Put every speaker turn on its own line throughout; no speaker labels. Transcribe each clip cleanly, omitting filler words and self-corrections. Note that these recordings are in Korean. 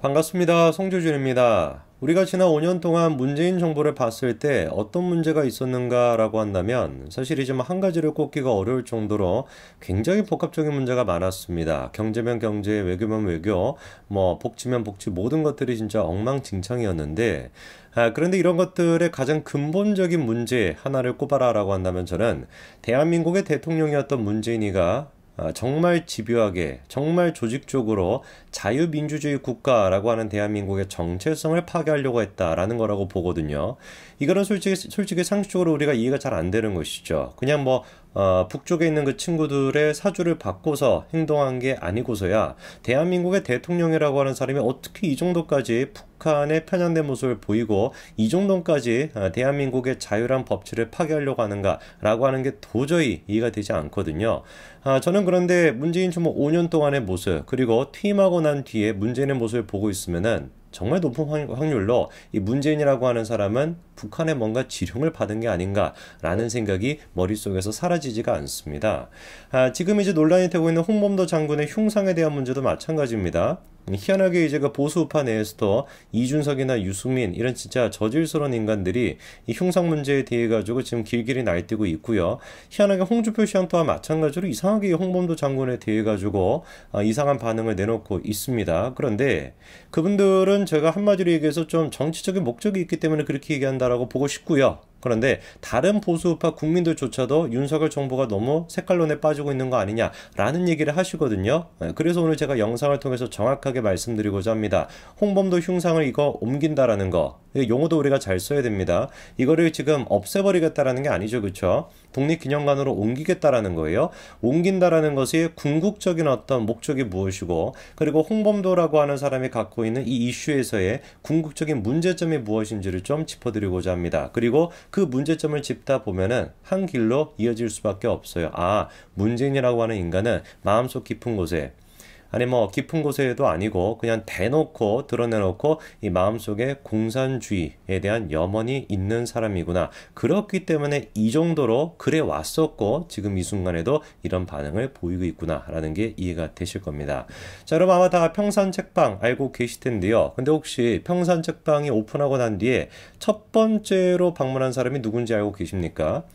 반갑습니다. 송조준입니다. 우리가 지난 5년 동안 문재인 정부를 봤을 때 어떤 문제가 있었는가라고 한다면 사실 이제 한 가지를 꼽기가 어려울 정도로 굉장히 복합적인 문제가 많았습니다. 경제면 경제, 외교면 외교, 복지면 복지 모든 것들이 진짜 엉망진창이었는데 그런데 이런 것들의 가장 근본적인 문제 하나를 꼽아라라고 한다면 저는 대한민국의 대통령이었던 문재인이가 정말 집요하게, 정말 조직적으로 자유민주주의 국가라고 하는 대한민국의 정체성을 파괴하려고 했다라는 거라고 보거든요. 이거는 솔직히 상식적으로 우리가 이해가 잘 안 되는 것이죠. 그냥 북쪽에 있는 그 친구들의 사주를 바꿔서 행동한 게 아니고서야 대한민국의 대통령이라고 하는 사람이 어떻게 이 정도까지 북한의 편향된 모습을 보이고 이 정도까지 대한민국의 자유란 법치를 파괴하려고 하는가라고 하는 게 도저히 이해가 되지 않거든요. 저는 그런데 문재인 정부 5년 동안의 모습 그리고 퇴임하고 난 뒤에 문재인의 모습을 보고 있으면은 정말 높은 확률로 이 문재인이라고 하는 사람은 북한에 뭔가 지령을 받은 게 아닌가라는 생각이 머릿속에서 사라지지가 않습니다. 지금 이제 논란이 되고 있는 홍범도 장군의 흉상에 대한 문제도 마찬가지입니다. 희한하게 이제 그 보수우파 내에서도 이준석이나 유승민 이런 진짜 저질스러운 인간들이 이 흉상 문제에 대해 가지고 지금 길길이 날뛰고 있고요. 희한하게 홍준표 시장 또한 마찬가지로 이상하게 홍범도 장군에 대해 가지고 이상한 반응을 내놓고 있습니다. 그런데 그분들은 제가 한마디로 얘기해서 좀 정치적인 목적이 있기 때문에 그렇게 얘기한다라고 보고 싶고요. 그런데 다른 보수우파 국민들조차도 윤석열 정부가 너무 색깔론에 빠지고 있는 거 아니냐라는 얘기를 하시거든요. 그래서 오늘 제가 영상을 통해서 정확하게 말씀드리고자 합니다. 홍범도 흉상을 이거 옮긴다라는 거, 용어도 우리가 잘 써야 됩니다. 이거를 지금 없애버리겠다라는 게 아니죠, 그렇죠? 독립기념관으로 옮기겠다라는 거예요. 옮긴다라는 것이 궁극적인 어떤 목적이 무엇이고, 그리고 홍범도라고 하는 사람이 갖고 있는 이 이슈에서의 궁극적인 문제점이 무엇인지를 좀 짚어드리고자 합니다. 그리고 그 문제점을 짚다 보면은 한 길로 이어질 수밖에 없어요. 문재인이라고 하는 인간은 마음속 깊은 곳에 깊은 곳에도 아니고 그냥 대놓고 드러내놓고 이 마음속에 공산주의에 대한 염원이 있는 사람이구나. 그렇기 때문에 이 정도로 그래 왔었고 지금 이 순간에도 이런 반응을 보이고 있구나라는 게 이해가 되실 겁니다. 자, 여러분 아마 다 평산책방 알고 계실 텐데요. 근데 혹시 평산책방이 오픈하고 난 뒤에 첫 번째로 방문한 사람이 누군지 알고 계십니까?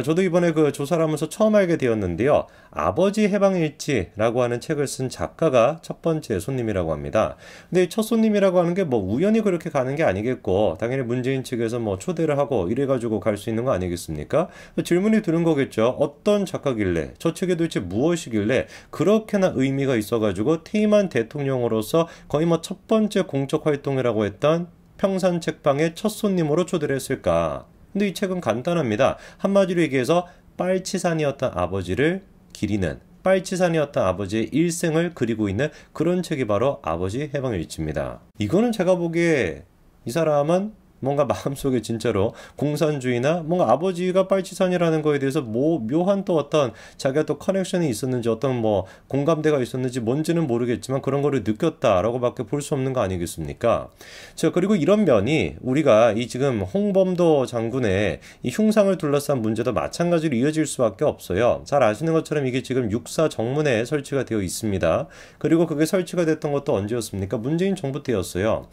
저도 이번에 그 조사를 하면서 처음 알게 되었는데요. 아버지 해방일지라고 하는 책을 쓴 작가가 첫 번째 손님이라고 합니다. 근데 첫 손님이라고 하는 게 우연히 그렇게 가는 게 아니겠고, 당연히 문재인 측에서 초대를 하고 이래가지고 갈 수 있는 거 아니겠습니까? 질문이 드는 거겠죠. 어떤 작가길래, 저 책이 도대체 무엇이길래 그렇게나 의미가 있어가지고 퇴임한 대통령으로서 거의 첫 번째 공적 활동이라고 했던 평산책방의 첫 손님으로 초대를 했을까? 근데 이 책은 간단합니다. 한마디로 얘기해서 빨치산이었던 아버지를 기리는, 빨치산이었던 아버지의 일생을 그리고 있는 그런 책이 바로 아버지 해방일지입니다. 이거는 제가 보기에 이 사람은 뭔가 마음속에 진짜로 공산주의나 뭔가 아버지가 빨치산이라는 거에 대해서 묘한 또 어떤 자기가 또 커넥션이 있었는지 어떤 공감대가 있었는지 뭔지는 모르겠지만 그런 거를 느꼈다라고 밖에 볼 수 없는 거 아니겠습니까? 자, 그리고 이런 면이 우리가 이 지금 홍범도 장군의 이 흉상을 둘러싼 문제도 마찬가지로 이어질 수밖에 없어요. 잘 아시는 것처럼 이게 지금 육사 정문에 설치가 되어 있습니다. 그리고 그게 설치가 됐던 것도 언제였습니까? 문재인 정부 때였어요.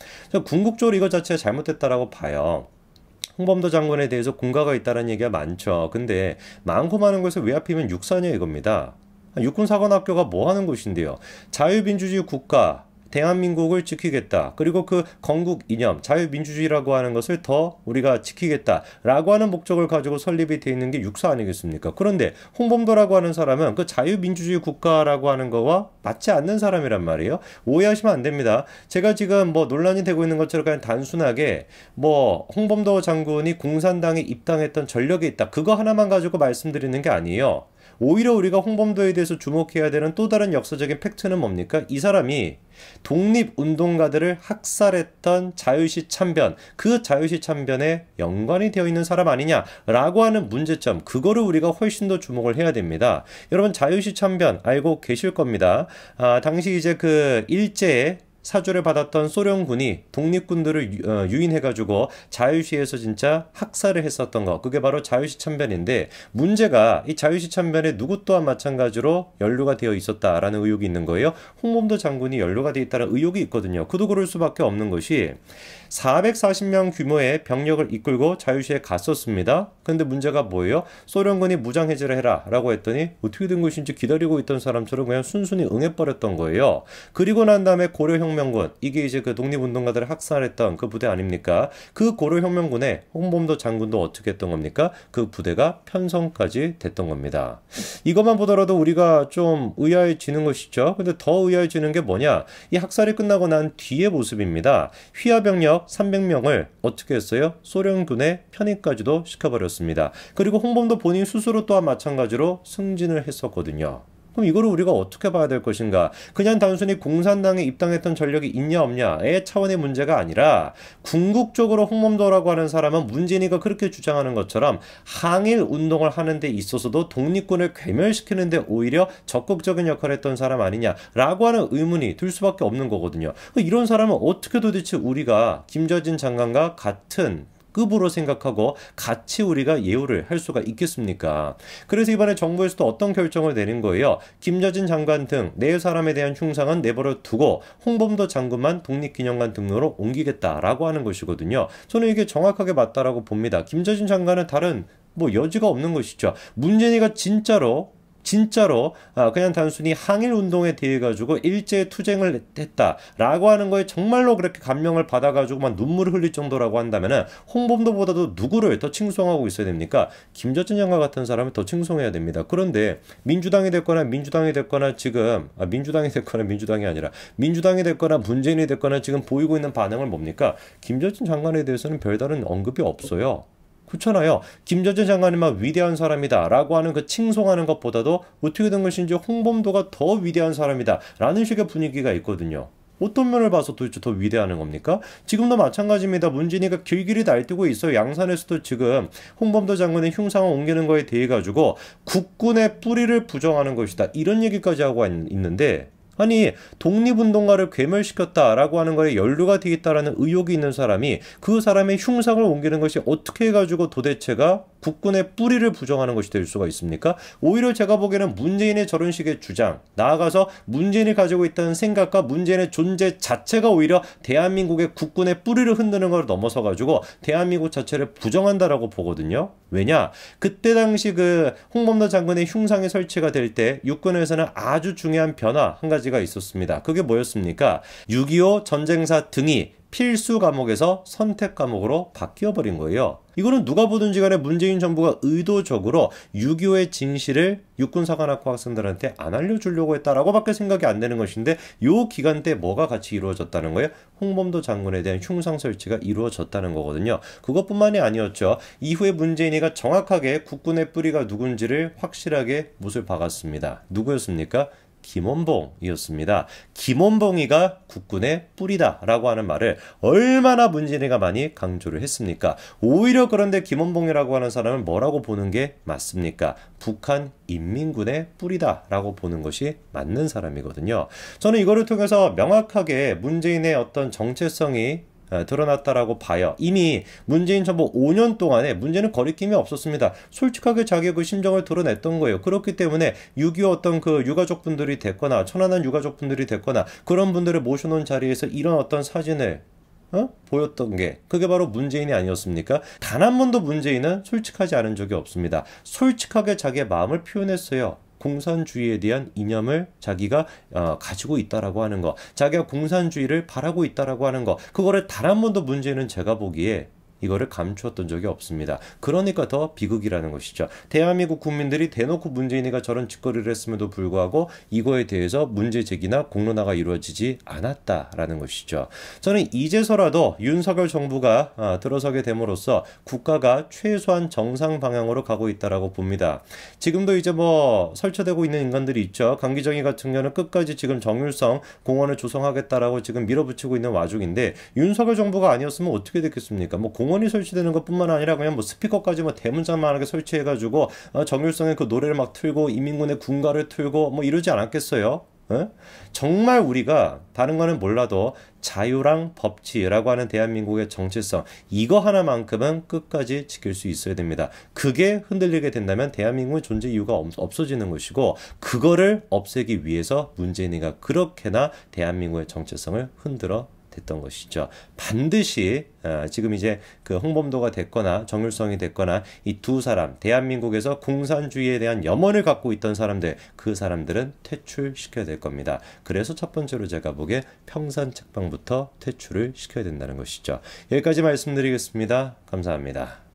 궁극적으로 이것 자체가 잘못됐다라고 봐요. 홍범도 장군에 대해서 공가가 있다는 얘기가 많죠. 근데 많고 많은 것을 왜 하필이면 육사냐 이겁니다. 육군사관학교가 뭐 하는 곳인데요. 자유민주주의 국가 대한민국을 지키겠다. 그리고 그 건국 이념, 자유민주주의라고 하는 것을 더 우리가 지키겠다라고 하는 목적을 가지고 설립이 되어 있는 게 육사 아니겠습니까? 그런데 홍범도라고 하는 사람은 그 자유민주주의 국가라고 하는 거와 맞지 않는 사람이란 말이에요. 오해하시면 안 됩니다. 제가 지금 논란이 되고 있는 것처럼 그냥 단순하게 홍범도 장군이 공산당에 입당했던 전력이 있다. 그거 하나만 가지고 말씀드리는 게 아니에요. 오히려 우리가 홍범도에 대해서 주목해야 되는 또 다른 역사적인 팩트는 뭡니까? 이 사람이 독립운동가들을 학살했던 자유시 참변, 그 자유시 참변에 연관이 되어 있는 사람 아니냐라고 하는 문제점, 그거를 우리가 훨씬 더 주목을 해야 됩니다. 여러분 자유시 참변 알고 계실 겁니다. 당시 이제 그 일제에 사주를 받았던 소련군이 독립군들을 유인해가지고 자유시에서 진짜 학살을 했었던 거, 그게 바로 자유시 참변인데, 문제가 이 자유시 참변에 누구 또한 마찬가지로 연루가 되어 있었다라는 의혹이 있는 거예요. 홍범도 장군이 연루가 되어 있다는 의혹이 있거든요. 그도 그럴 수밖에 없는 것이 440명 규모의 병력을 이끌고 자유시에 갔었습니다. 근데 문제가 뭐예요? 소련군이 무장해제를 해라 라고 했더니 어떻게 된 것인지 기다리고 있던 사람처럼 그냥 순순히 응해버렸던 거예요. 그리고 난 다음에 고려혁명군, 이게 이제 그 독립운동가들을 학살했던 그 부대 아닙니까? 그 고려혁명군에 홍범도 장군도 어떻게 했던 겁니까? 그 부대가 편성까지 됐던 겁니다. 이것만 보더라도 우리가 좀 의아해지는 것이죠. 근데 더 의아해지는 게 뭐냐? 이 학살이 끝나고 난 뒤의 모습입니다. 휘하병력 300명을 어떻게 했어요? 소련군에 편입까지도 시켜버렸습니다. 그리고 홍범도 본인 스스로 또한 마찬가지로 승진을 했었거든요. 그럼 이거를 우리가 어떻게 봐야 될 것인가? 그냥 단순히 공산당에 입당했던 전력이 있냐 없냐의 차원의 문제가 아니라 궁극적으로 홍범도라고 하는 사람은 문재인이가 그렇게 주장하는 것처럼 항일 운동을 하는 데 있어서도 독립군을 괴멸시키는 데 오히려 적극적인 역할을 했던 사람 아니냐라고 하는 의문이 들 수밖에 없는 거거든요. 이런 사람은 어떻게 도대체 우리가 김저진 장관과 같은 급으로 생각하고 같이 우리가 예우를 할 수가 있겠습니까? 그래서 이번에 정부에서도 어떤 결정을 내린 거예요. 김여진 장관 등 네 사람에 대한 흉상은 내버려 두고 홍범도 장군만 독립기념관 등록으로 옮기겠다라고 하는 것이거든요. 저는 이게 정확하게 맞다라고 봅니다. 김여진 장관은 다른 여지가 없는 것이죠. 문재인이가 진짜로 그냥 단순히 항일 운동에 대해 가지고 일제 투쟁을 했다라고 하는 거에 정말로 그렇게 감명을 받아가지고 막 눈물을 흘릴 정도라고 한다면은 홍범도보다도 누구를 더 칭송하고 있어야 됩니까? 김저진 장관 같은 사람을 더 칭송해야 됩니다. 그런데 민주당이 됐거나 지금 민주당이 아니라 민주당이 됐거나 문재인이 됐거나 지금 보이고 있는 반응은 뭡니까? 김저진 장관에 대해서는 별다른 언급이 없어요. 그렇잖아요. 김저진 장관이 막 위대한 사람이다 라고 하는 그 칭송하는 것보다도 어떻게 된 것인지 홍범도가 더 위대한 사람이다 라는 식의 분위기가 있거든요. 어떤 면을 봐서 도대체 더 위대하는 겁니까? 지금도 마찬가지입니다. 문진이가 길길이 날뛰고 있어요. 양산에서도 지금 홍범도 장군의 흉상을 옮기는 거에 대해 가지고 국군의 뿌리를 부정하는 것이다, 이런 얘기까지 하고 있는데, 아니 독립운동가를 괴멸시켰다라고 하는 거에 연루가 되어 있다라는 의혹이 있는 사람이 그 사람의 흉상을 옮기는 것이 어떻게 해가지고 도대체가 국군의 뿌리를 부정하는 것이 될 수가 있습니까? 오히려 제가 보기에는 문재인의 저런 식의 주장, 나아가서 문재인이 가지고 있다는 생각과 문재인의 존재 자체가 오히려 대한민국의 국군의 뿌리를 흔드는 걸 넘어서가지고 대한민국 자체를 부정한다라고 보거든요. 왜냐? 그때 당시 그 홍범도 장군의 흉상이 설치가 될 때 육군에서는 아주 중요한 변화 한 가지가 있었습니다. 그게 뭐였습니까? 6.25 전쟁사 등이 필수 과목에서 선택 과목으로 바뀌어버린 거예요. 이거는 누가 보든지 간에 문재인 정부가 의도적으로 6.25의 진실을 육군사관학과 학생들한테 안 알려주려고 했다라고 밖에 생각이 안 되는 것인데, 요 기간 때 뭐가 같이 이루어졌다는 거예요? 홍범도 장군에 대한 흉상 설치가 이루어졌다는 거거든요. 그것뿐만이 아니었죠. 이후에 문재인이가 정확하게 국군의 뿌리가 누군지를 확실하게 못을 박았습니다. 누구였습니까? 김원봉이었습니다. 김원봉이가 국군의 뿌리다 라고 하는 말을 얼마나 문재인이가 많이 강조를 했습니까? 오히려 그런데 김원봉이라고 하는 사람은 뭐라고 보는 게 맞습니까? 북한 인민군의 뿌리다 라고 보는 것이 맞는 사람이거든요. 저는 이거를 통해서 명확하게 문재인의 어떤 정체성이 드러났다라고 봐요. 이미 문재인 정부 5년 동안에 문제는 거리낌이 없었습니다. 솔직하게 자기의 그 심정을 드러냈던 거예요. 그렇기 때문에 6.25 어떤 그 유가족분들이 됐거나 천안한 유가족분들이 됐거나 그런 분들을 모셔놓은 자리에서 이런 어떤 사진을 보였던 게 그게 바로 문재인이 아니었습니까? 단 한 번도 문재인은 솔직하지 않은 적이 없습니다. 솔직하게 자기의 마음을 표현했어요. 공산주의에 대한 이념을 자기가 가지고 있다라고 하는 거, 자기가 공산주의를 바라고 있다라고 하는 거, 그거를 단 한 번도 문제는 제가 보기에 이거를 감추었던 적이 없습니다. 그러니까 더 비극이라는 것이죠. 대한민국 국민들이 대놓고 문재인이가 저런 짓거리를 했음에도 불구하고 이거에 대해서 문제 제기나 공론화가 이루어지지 않았다라는 것이죠. 저는 이제서라도 윤석열 정부가 들어서게 됨으로써 국가가 최소한 정상 방향으로 가고 있다라고 봅니다. 지금도 이제 설치되고 있는 인간들이 있죠. 강기정이 같은 경우는 끝까지 지금 정율성 공원을 조성하겠다라고 지금 밀어붙이고 있는 와중인데, 윤석열 정부가 아니었으면 어떻게 됐겠습니까? 공원이 설치되는 것뿐만 아니라 그냥 스피커까지 대문짝만하게 설치해가지고 정율성의 그 노래를 막 틀고 인민군의 군가를 틀고 이러지 않았겠어요? 어? 정말 우리가 다른 거는 몰라도 자유랑 법치라고 하는 대한민국의 정체성 이거 하나만큼은 끝까지 지킬 수 있어야 됩니다. 그게 흔들리게 된다면 대한민국의 존재 이유가 없어지는 것이고 그거를 없애기 위해서 문재인이가 그렇게나 대한민국의 정체성을 흔들어 됐던 것이죠. 반드시 지금 이제 그 홍범도가 됐거나 정율성이 됐거나 이 두 사람 대한민국에서 공산주의에 대한 염원을 갖고 있던 사람들 그 사람들은 퇴출시켜야 될 겁니다. 그래서 첫 번째로 제가 보기에 평산책방부터 퇴출을 시켜야 된다는 것이죠. 여기까지 말씀드리겠습니다. 감사합니다.